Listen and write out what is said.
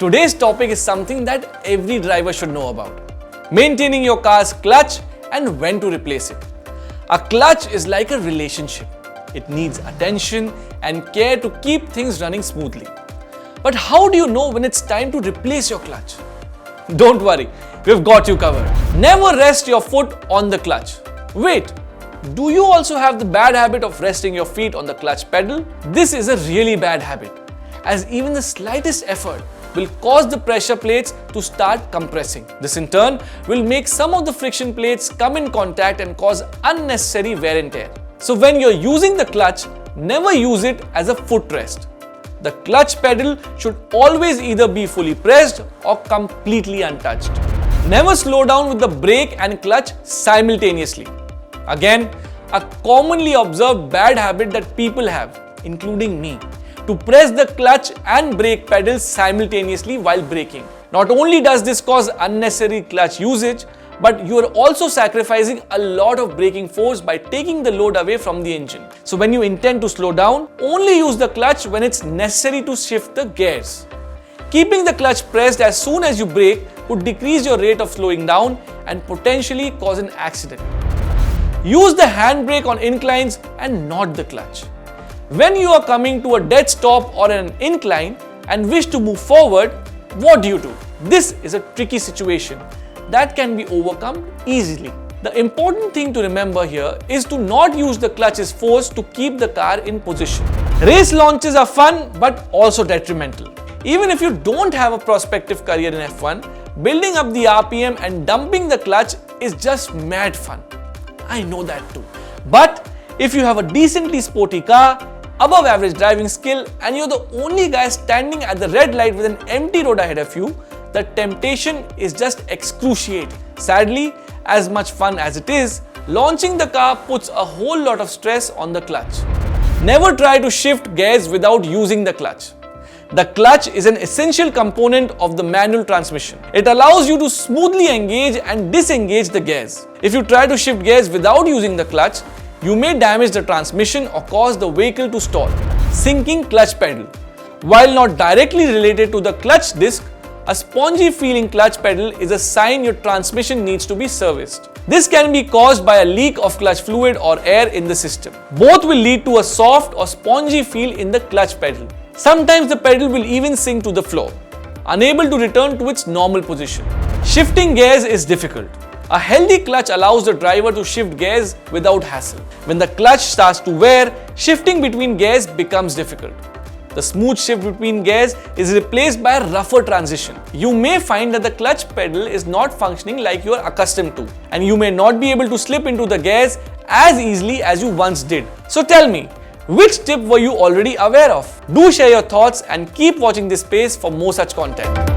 Today's topic is something that every driver should know about. Maintaining your car's clutch and when to replace it. A clutch is like a relationship. It needs attention and care to keep things running smoothly. But how do you know when it's time to replace your clutch? Don't worry, we've got you covered. Never rest your foot on the clutch. Wait, do you also have the bad habit of resting your feet on the clutch pedal? This is a really bad habit, as even the slightest effort will cause the pressure plates to start compressing. This in turn will make some of the friction plates come in contact and cause unnecessary wear and tear. So when you're using the clutch, never use it as a footrest. The clutch pedal should always either be fully pressed or completely untouched. Never slow down with the brake and clutch simultaneously. Again, a commonly observed bad habit that people have, including me, to press the clutch and brake pedals simultaneously while braking. Not only does this cause unnecessary clutch usage, but you are also sacrificing a lot of braking force by taking the load away from the engine. So when you intend to slow down, only use the clutch when it's necessary to shift the gears. Keeping the clutch pressed as soon as you brake could decrease your rate of slowing down and potentially cause an accident. Use the handbrake on inclines and not the clutch. When you are coming to a dead stop or an incline and wish to move forward, what do? This is a tricky situation that can be overcome easily. The important thing to remember here is to not use the clutch's force to keep the car in position. Race launches are fun but also detrimental. Even if you don't have a prospective career in F1, building up the RPM and dumping the clutch is just mad fun. I know that too. But if you have a decently sporty car, above average driving skill, and you're the only guy standing at the red light with an empty road ahead of you, the temptation is just excruciating. Sadly, as much fun as it is, launching the car puts a whole lot of stress on the clutch. Never try to shift gears without using the clutch. The clutch is an essential component of the manual transmission. It allows you to smoothly engage and disengage the gears. If you try to shift gears without using the clutch, you may damage the transmission or cause the vehicle to stall. Sinking clutch pedal. While not directly related to the clutch disc, a spongy feeling clutch pedal is a sign your transmission needs to be serviced. This can be caused by a leak of clutch fluid or air in the system. Both will lead to a soft or spongy feel in the clutch pedal. Sometimes the pedal will even sink to the floor, unable to return to its normal position. Shifting gears is difficult. A healthy clutch allows the driver to shift gears without hassle. When the clutch starts to wear, shifting between gears becomes difficult. The smooth shift between gears is replaced by a rougher transition. You may find that the clutch pedal is not functioning like you are accustomed to, and you may not be able to slip into the gears as easily as you once did. So tell me, which tip were you already aware of? Do share your thoughts and keep watching this space for more such content.